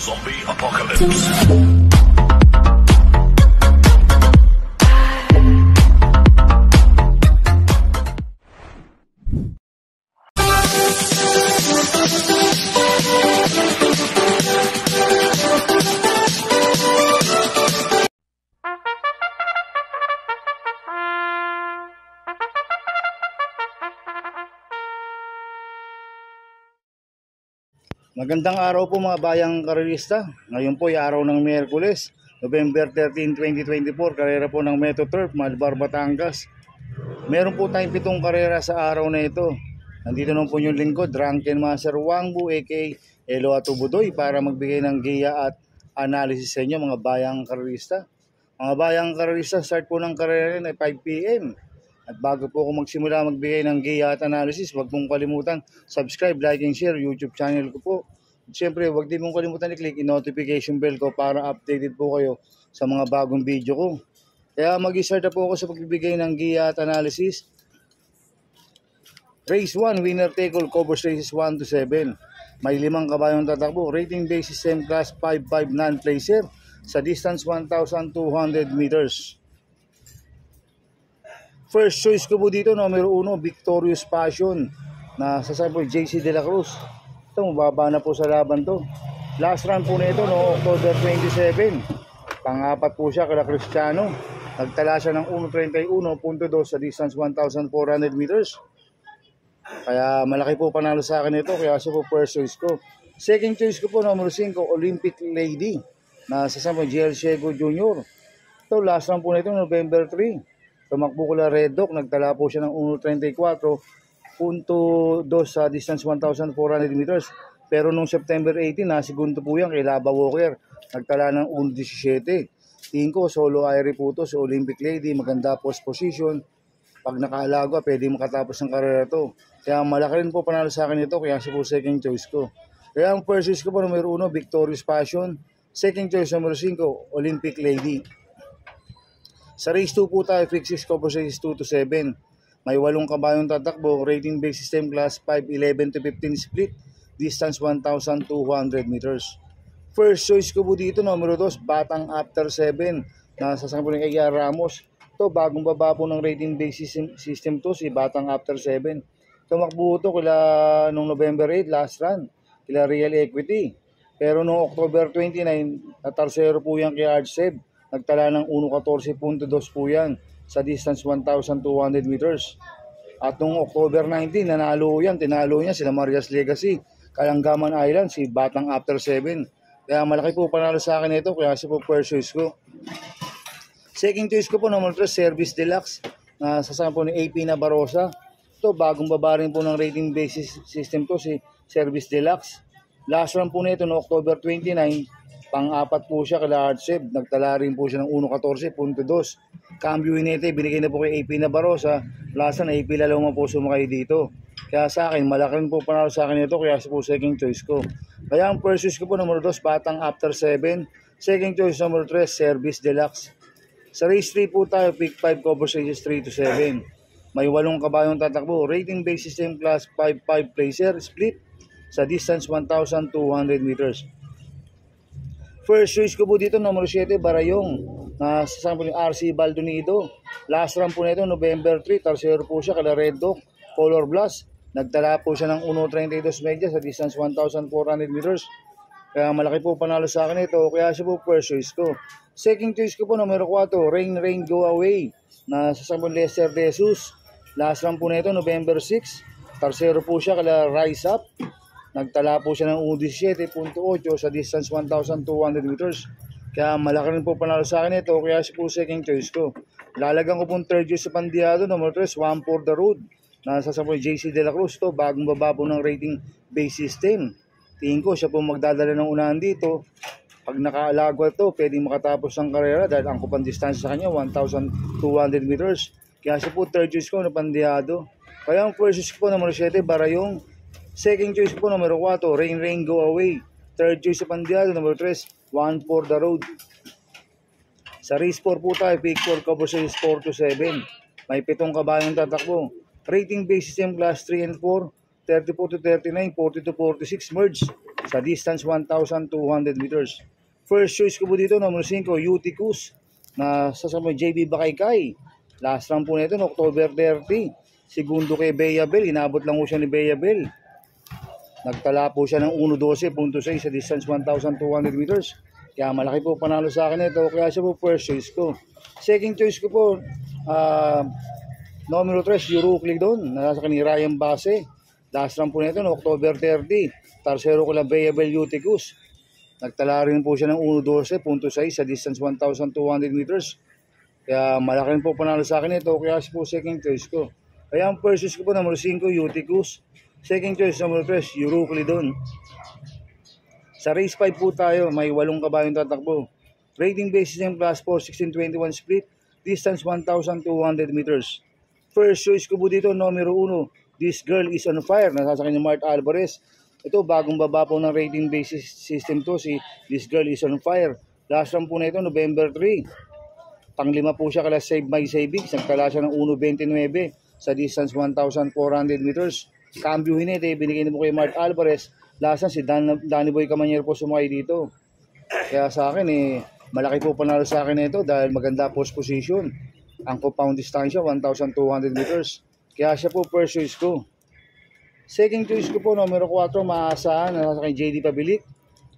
Zombie Apocalypse. Magandang araw po mga bayang karerista. Ngayon po ay araw ng Miyerkules, November 13, 2024. Karera po ng Metro Turf, Malbar, Batangas. Meron po tayong 7 karera sa araw na ito. Nandito naman po yung lingkod, Drunken Master Wangbu aka Elo Atubudoy, para magbigay ng giya at analysis sa inyo mga bayang karerista. Mga bayang karerista, start po ng karera ay 5 PM. At bago po ako magsimula magbigay ng giya at analysis, huwag mong kalimutan subscribe, like, and share YouTube channel ko po. At syempre, huwag din mong kalimutan i-click yung notification bell ko para updated po kayo sa mga bagong video ko. Kaya mag-start na po ako sa pagbibigay ng giya at analysis. Race 1, winner take all, covers races 1 to 7. May 5 kabayong tatakbo. Rating base system class 5-5 non-placer sa distance 1,200 meters. First choice ko po dito, numero 1, Victorious Passion na sasabi po JC De La Cruz. Ito, mababa na po sa laban to. Last run po nito no October 27. Pang-apat po siya kala Cristiano. Nagtala siya ng 1:31.2 sa distance 1,400 meters. Kaya malaki po panalo sa akin ito, kaya siya po first choice ko. Second choice ko po, numero 5, Olympic Lady na sasabi po GL Ciego Jr. Ito, last run po nito November 3. Tumakbo ko la Red Dog, nagtala po siya ng 1:34.2 sa distance 1,400 meters. Pero nung September 18, nasigundo po yan kay Lava Walker. Nagtala ng 1:17. Tingin ko, solo airi po to, si Olympic Lady, maganda post position. Pag nakaalaga, pwede makatapos ng karera to. Kaya malaki rin po panalo sa akin ito, kaya siya po second choice ko. Kaya ang first choice ko po, numero 1, Victorious Passion. Second choice, numero 5, Olympic Lady. Sa race 2 po tayo, fixes cover races 2 to 7. May 8 kabayong tatakbo, rating base system class 5-11 to 15 split, distance 1,200 meters. First choice ko po dito, numero 2, Batang After 7, na sasama po ng Eya Ramos. Ito, bagong baba po ng rating base system to, si Batang After 7. Tumakbo ito kila nung November 8, last run, kila Real Equity. Pero noong October 29, natarsero po yan kay Artseb. Nagtala ng 1:14.2 po yan sa distance 1,200 meters. At noong October 19, nanalo yan, tinalo niya sila Marias Legacy, Kalanggaman Island, si Batang After 7. Kaya malaki po panalo sa akin ito, kaya siya po first choice ko. Second choice ko po, number 3, Service Deluxe, na sasama po ni AP Nabarosa. Ito, bagong baba rin po ng rating basis system to, si Service Deluxe. Last run po nito no October 29, pang-apat po siya kala Artseb. Nagtala rin po siya ng 1:14.2. Cambio inete, binigay na po kay AP Nabarosa. Last run, AP Laloma po sumakay dito. Kaya sa akin, malaki rin po panalo sa akin ito, kaya siya po second choice ko. Kaya ang first choice ko po, number 2, Batang After 7. Second choice, number 3, Service Deluxe. Sa race 3 po tayo, pick 5 cover stages 3 to 7. May 8 kabayong tatakbo. Rating base system class 5-5 placer split sa distance 1,200 meters. First choice ko po dito, number 7, Barayong, na sasama po ni RC Baldonido. Last run po nito, November 3, tarsero po siya kala Red Dog, Color Blast. Nagtala po siya ng 1:32 media sa distance 1,400 meters. Kaya malaki po panalo sa akin ito, kaya siya po first choice ko. Second choice ko po, numero 4, Rain Rain Go Away, na sasama po ni Lester De Jesus. Last run po nito, November 6, tarsero po siya kala Rise Up. Nagtala po siya ng 1:17.8 sa distance 1,200 meters. Kaya malaki rin po panalo sa akin ito, kaya siya po second choice ko. Lalagyan ko pong third choice sa Pandiado, number 3, One for the Road. Nasa sa po JC De La Cruz to, bagong baba po ng rating base system. Tingin ko siya po magdadala ng unahan dito. Pag nakaalagwa to, pwedeng makatapos ng karera dahil ang kupang distansya sa kanya 1,200 meters. Kaya siya po third choice ko na Pandiado. Kaya ang first choice ko po, number 7, Barayong. Second choice po, numero 4, Rain Rain Go Away. Third choice sa Pandiado, number 3, One for the Road. Sa race 4 po tayo, pick 4 cover sa 4 to 7. May 7 kabayong tatakbo. Rating base system class 3 and 4, 34 to 39, 40 to 46 merge. sa distance 1,200 meters. First choice ko po dito, number 5, Uticus na sasama JB Bakaykay. Last round po nito, October 30. Segundo kay Beyabel, inabot lang po siya ni Beyabel. Nagtala po siya ng 1.12.6 sa distance 1,200 meters. Kaya malaki po panalo sa akin ito. Kaya siya po first choice ko. Second choice ko po, numero 3, Euroclidon. Nasa ni Ryan Base. Last round po nito, October 30. Tarsero ko lang Beyabel Uticus. Nagtala rin po siya ng 1.12.6 sa distance 1,200 meters. Kaya malaki rin po panalo sa akin ito. Kaya siya po second choice ko. Kaya ang first choice ko po, numero 5, Uticus. Second choice, number 3, Euroclidon. Sa race 5 po tayo, may 8 kabayong tatakbo. Rating basis ng class 4, 16-21 split, distance 1,200 meters. First choice ko po dito, numero 1, This Girl Is On Fire, nasasakyan ni Mart Alvarez. Ito, bagong baba po ng rating basis system to, si This Girl Is On Fire. Last round po na ito, November 3. Panglima po siya kala Save My Savings, nagtala siya ng 1.29 sa distance 1,400 meters. Cambio hinit, binigay na po kay Mart Alvarez. Lasan si Danny Boy Camanero po sumakay dito. Kaya sa akin malaki po panalo sa akin ito dahil maganda post position. Ang compound distansya 1,200 meters. Kaya siya po first choice ko. Second choice ko po numero 4, Maasahan, nasa kay JD Pabilik.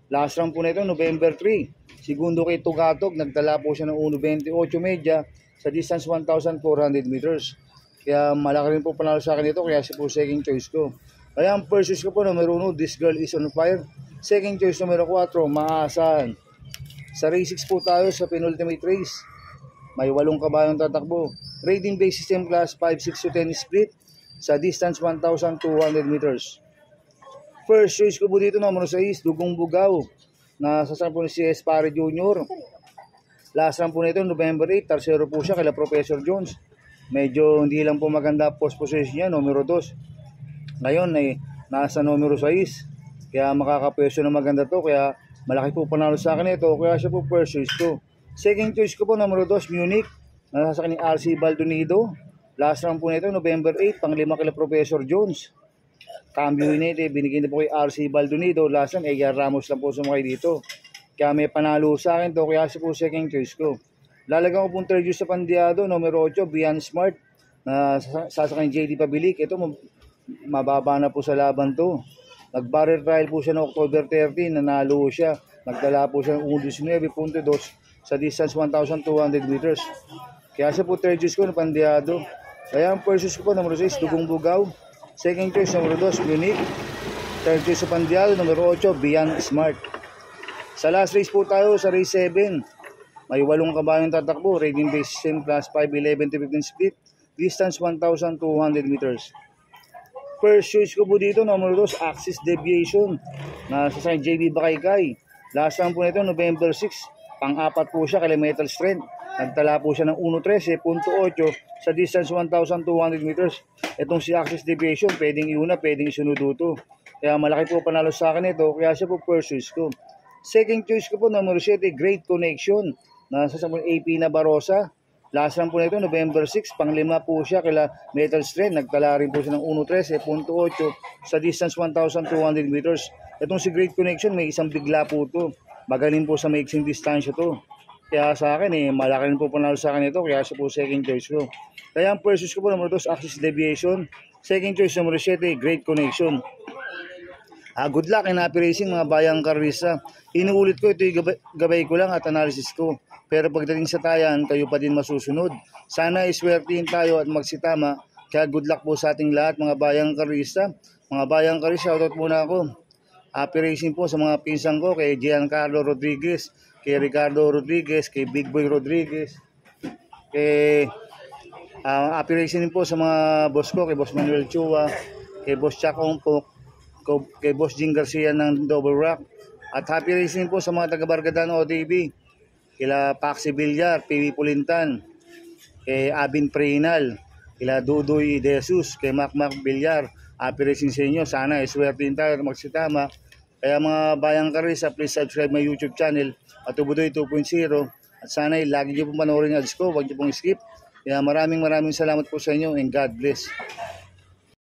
Last round po nito November 3. Segundo kay Tugatog, nagdala po siya ng 1.28 media sa distance 1,400 meters. Kaya malaki rin po panalo sa akin ito, kaya siya po second choice ko. Kaya ang first choice ko po, numero 1, This Girl Is On Fire. Second choice, numero 4, Maasahan. Sa race 6 po tayo sa penultimate race. May 8 kabayong tatakbo. Rating base system class 5, 6 to 10 split sa distance 1,200 meters. First choice ko po dito, numero 6, Dugong Bugaw. Nasasama po ni C.S. Pare Jr. Last round po nito, November 8, tarsero po siya kala Professor Jones. Medyo hindi lang po maganda post position niya, numero 2. Ngayon nasa numero 6. Kaya makakapwesto na maganda to. Kaya malaki po panalo sa akin ito. Kaya siya po first choice ko. Second choice ko po, numero 2, Munich. Nasa sa ni RC Baldonido. Last round po nito, November 8, panglima kila Professor Jones. Cambio hinit, binigyan na po kay RC Baldonido. Last round, Edgar Ramos lang po sumakay dito. Kaya may panalo sa akin to. Kaya siya po second choice ko. Lalagyan ko pong third choice sa Pandiado, numero 8, Beyond Smart, na sasakay JD Pabilik. Ito, mababa na po sa laban to. Nag-barrel trial po siya noong October 30, nanalo siya. Nagdala po siya ng 19.2 sa distance 1,200 meters. Kaya siya po third choice ko na Pandiado. Kaya ang first choice ko po, numero 6, Dugong Bugaw. Second choice, numero 2, Munich. Third choice sa Pandiado, numero 8, Beyond Smart. Sa last race po tayo, sa race 7. May 8 kabayong tatakbo, rating base system class 5, 11 to 15 split, distance 1,200 meters. First choice ko po dito, numero 2, Axis Deviation, na sa JB Bakaykay. Last round po nito, November 6, pang-apat po siya kay Metal Strength. Nagtala po siya ng 1.13.8 sa distance 1,200 meters. Itong si Axis Deviation, pwedeng iuna, pwedeng isunuduto. Kaya malaki po panalo sa akin ito, kaya siya po first choice ko. Second choice ko po, numero 7, Great Connection. Nasa sa AP na Barosa. Last round po nito, November 6, panglima po siya kila Metal Strength. Nagtala rin po siya ng 1.13.8 sa distance 1,200 meters. Itong si Great Connection, may isang bigla po ito. Magaling po sa maiksing distansya to. Kaya sa akin, malaki rin po panalo sa akin ito. Kaya siya po second choice ko. Kaya ang first choice ko po, numero 2, Axis Deviation. Second choice, numero 7, Great Connection. Good luck and happy racing mga bayang karista. Inuulit ko, ito yung gabay ko lang at analysis ko. Pero pagdating sa tayan, kayo pa din masusunod. Sana iswertihin tayo at magsitama. Kaya good luck po sa ating lahat mga bayang karista. Mga bayang karista, shoutout muna ako. Happy racing po sa mga pinsang ko, kay Giancarlo Rodriguez, kay Ricardo Rodriguez, kay Big Boy Rodriguez, kay happy racing po sa mga boss ko, kay Boss Manuel Chua, kay Boss Chuck Ompok, kay Boss Jing Garcia ng Double Rock, at happy racing po sa mga taga-Bargadan OTB, kila Paxi Villar, PV Pulintan, kay Abin Preinal, kila Dudoy De Jesus, kay Mac Villar. Happy racing sa inyo. Sana iswertihin tayo at magsitama. Kaya mga bayang karisa, please subscribe my YouTube channel at Tubudoy 2.0. At sana lagi nyo po panoorin yung ads ko. Huwag nyo pong skip. Kaya maraming salamat po sa inyo and God bless.